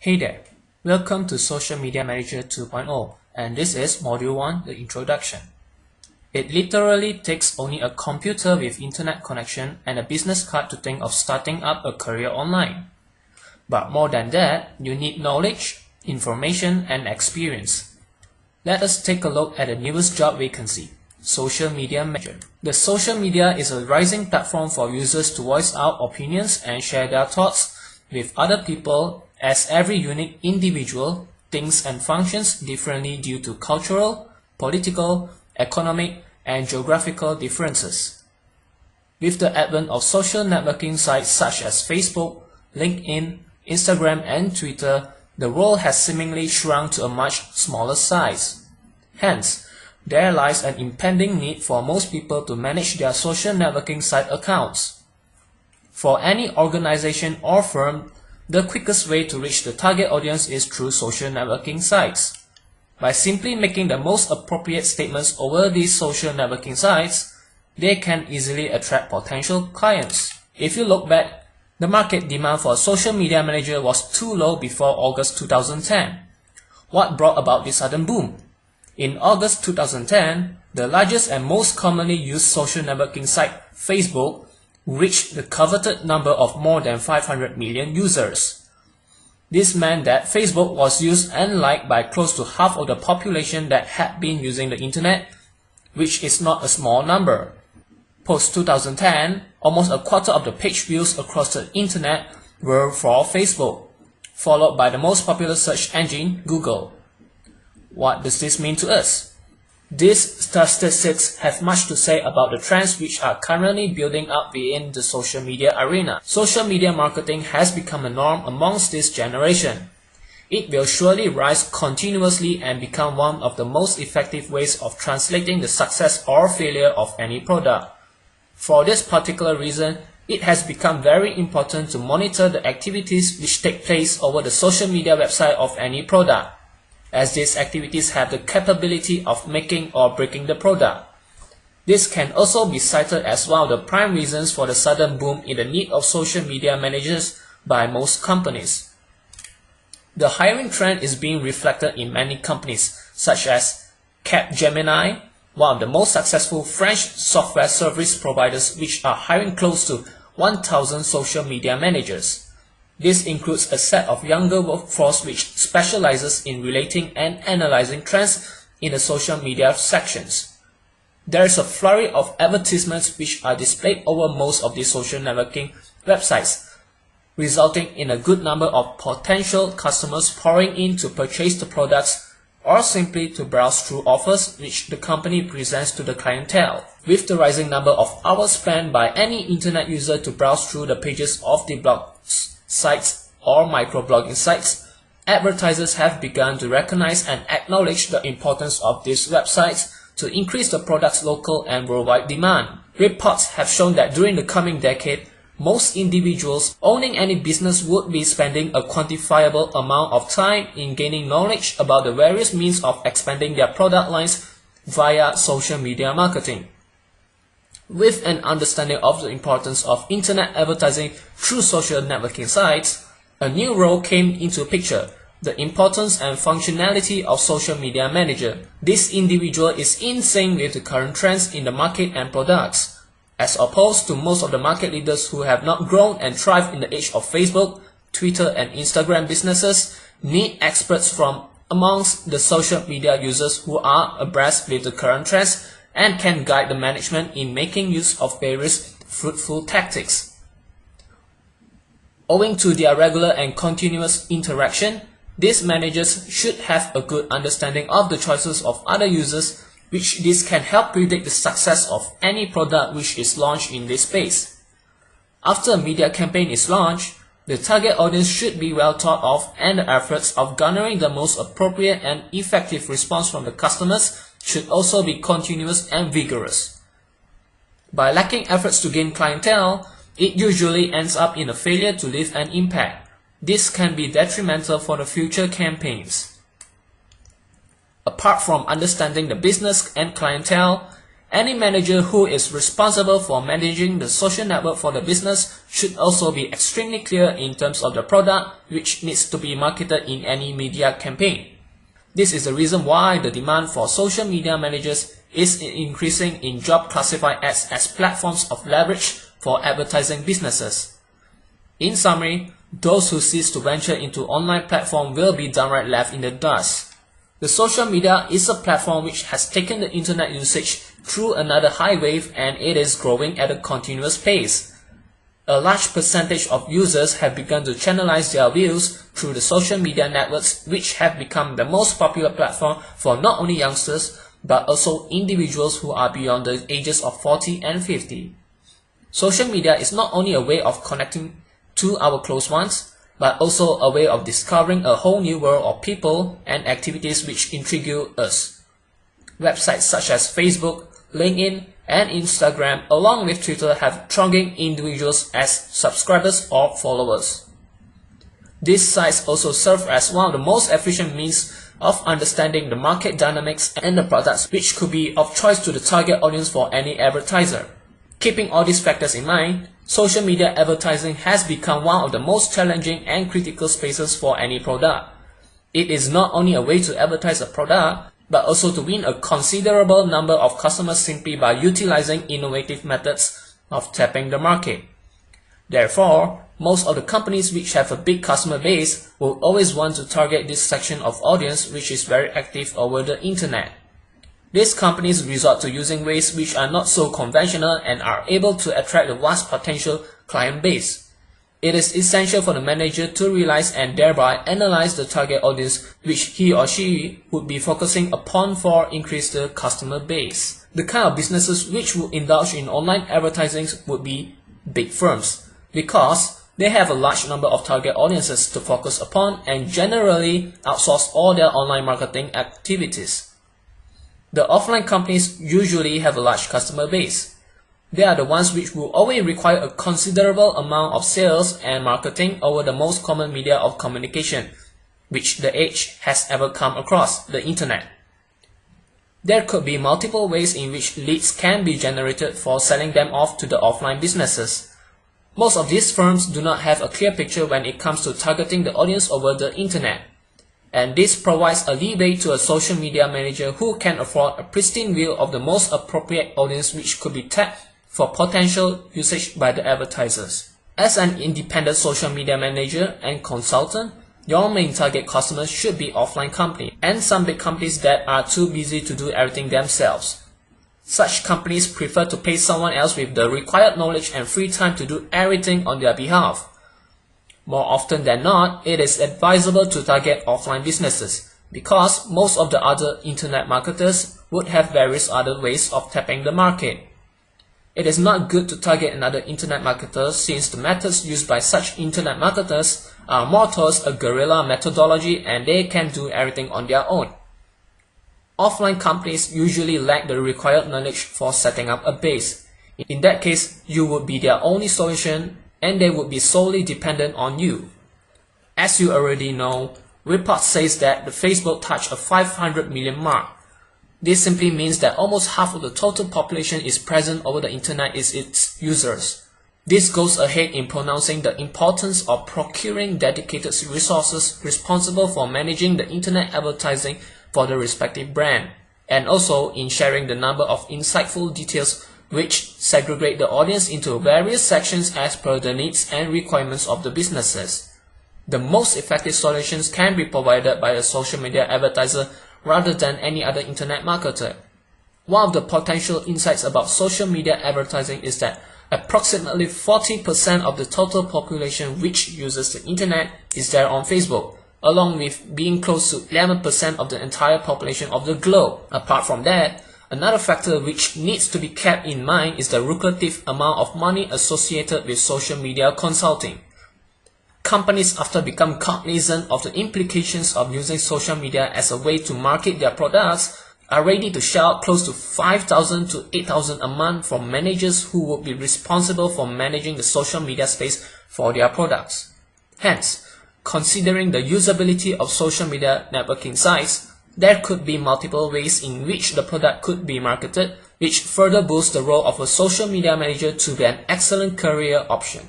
Hey there, welcome to Social Media Manager 2.0 and this is Module 1, the introduction. It literally takes only a computer with internet connection and a business card to think of starting up a career online. But more than that, you need knowledge, information and experience. Let us take a look at the newest job vacancy, Social Media Manager. The social media is a rising platform for users to voice out opinions and share their thoughts with other people, as every unique individual thinks and functions differently due to cultural, political, economic, and geographical differences. With the advent of social networking sites such as Facebook, LinkedIn, Instagram, and Twitter, the world has seemingly shrunk to a much smaller size. Hence, there lies an impending need for most people to manage their social networking site accounts. For any organization or firm, the quickest way to reach the target audience is through social networking sites. By simply making the most appropriate statements over these social networking sites, they can easily attract potential clients. If you look back, the market demand for a social media manager was too low before August 2010. What brought about this sudden boom? In August 2010, the largest and most commonly used social networking site, Facebook, reached the coveted number of more than 500 million users. This meant that Facebook was used and liked by close to half of the population that had been using the internet, which is not a small number. Post-2010, almost a quarter of the page views across the internet were for Facebook, followed by the most popular search engine, Google. What does this mean to us? These statistics have much to say about the trends which are currently building up within the social media arena. Social media marketing has become a norm amongst this generation. It will surely rise continuously and become one of the most effective ways of translating the success or failure of any product. For this particular reason, it has become very important to monitor the activities which take place over the social media website of any product, as these activities have the capability of making or breaking the product. This can also be cited as one of the prime reasons for the sudden boom in the need of social media managers by most companies. The hiring trend is being reflected in many companies, such as Capgemini, one of the most successful French software service providers, which are hiring close to 1,000 social media managers. This includes a set of younger workforce which specializes in relating and analyzing trends in the social media sections. There is a flurry of advertisements which are displayed over most of these social networking websites, resulting in a good number of potential customers pouring in to purchase the products or simply to browse through offers which the company presents to the clientele. With the rising number of hours spent by any internet user to browse through the pages of the blog sites or microblogging sites, advertisers have begun to recognize and acknowledge the importance of these websites to increase the product's local and worldwide demand. Reports have shown that during the coming decade, most individuals owning any business would be spending a quantifiable amount of time in gaining knowledge about the various means of expanding their product lines via social media marketing. With an understanding of the importance of internet advertising through social networking sites, a new role came into picture, the importance and functionality of social media manager. This individual is in sync with the current trends in the market and products, as opposed to most of the market leaders who have not grown and thrived in the age of Facebook, Twitter and Instagram businesses, need experts from amongst the social media users who are abreast with the current trends and can guide the management in making use of various fruitful tactics. Owing to their regular and continuous interaction, these managers should have a good understanding of the choices of other users, which this can help predict the success of any product which is launched in this space. After a media campaign is launched, the target audience should be well thought of and the efforts of garnering the most appropriate and effective response from the customers should also be continuous and vigorous. By lacking efforts to gain clientele, it usually ends up in a failure to leave an impact. This can be detrimental for the future campaigns. Apart from understanding the business and clientele, Any manager who is responsible for managing the social network for the business should also be extremely clear in terms of the product which needs to be marketed in any media campaign. This is the reason why the demand for social media managers is increasing in job classified ads as platforms of leverage for advertising businesses. In summary, those who cease to venture into online platform will be downright left in the dust. The social media is a platform which has taken the internet usage through another high wave, and it is growing at a continuous pace. A large percentage of users have begun to channelize their views through the social media networks, which have become the most popular platform for not only youngsters but also individuals who are beyond the ages of 40 and 50. Social media is not only a way of connecting to our close ones, but also a way of discovering a whole new world of people and activities which intrigue us. Websites such as Facebook, LinkedIn, and Instagram along with Twitter have thronging individuals as subscribers or followers. These sites also serve as one of the most efficient means of understanding the market dynamics and the products which could be of choice to the target audience for any advertiser. Keeping all these factors in mind, social media advertising has become one of the most challenging and critical spaces for any product. It is not only a way to advertise a product, but also to win a considerable number of customers simply by utilizing innovative methods of tapping the market. Therefore, most of the companies which have a big customer base will always want to target this section of audience which is very active over the internet. These companies resort to using ways which are not so conventional and are able to attract a vast potential client base. It is essential for the manager to realize and thereby analyze the target audience which he or she would be focusing upon for increase the customer base. The kind of businesses which would indulge in online advertising would be big firms, because they have a large number of target audiences to focus upon and generally outsource all their online marketing activities. The offline companies usually have a large customer base. They are the ones which will always require a considerable amount of sales and marketing over the most common media of communication, which the age has ever come across, the internet. There could be multiple ways in which leads can be generated for selling them off to the offline businesses. Most of these firms do not have a clear picture when it comes to targeting the audience over the internet. And this provides a leeway to a social media manager who can afford a pristine view of the most appropriate audience which could be tapped for potential usage by the advertisers. As an independent social media manager and consultant, your main target customers should be offline companies and some big companies that are too busy to do everything themselves. Such companies prefer to pay someone else with the required knowledge and free time to do everything on their behalf. More often than not, it is advisable to target offline businesses, because most of the other internet marketers would have various other ways of tapping the market. It is not good to target another internet marketer since the methods used by such internet marketers are more towards a guerrilla methodology and they can do everything on their own. Offline companies usually lack the required knowledge for setting up a base. In that case, you would be their only solution and they would be solely dependent on you. As you already know, reports says that the Facebook touched a 500 million mark. This simply means that almost half of the total population is present over the internet is its users. This goes ahead in pronouncing the importance of procuring dedicated resources responsible for managing the internet advertising for the respective brand, and also in sharing the number of insightful details which segregate the audience into various sections as per the needs and requirements of the businesses. The most effective solutions can be provided by a social media advertiser rather than any other internet marketer. One of the potential insights about social media advertising is that approximately 40% of the total population which uses the internet is there on Facebook, along with being close to 11% of the entire population of the globe. Apart from that, another factor which needs to be kept in mind is the lucrative amount of money associated with social media consulting. Companies, after becoming cognizant of the implications of using social media as a way to market their products, are ready to shell out close to $5,000 to $8,000 a month from managers who would be responsible for managing the social media space for their products. Hence, considering the usability of social media networking sites, there could be multiple ways in which the product could be marketed which further boosts the role of a social media manager to be an excellent career option.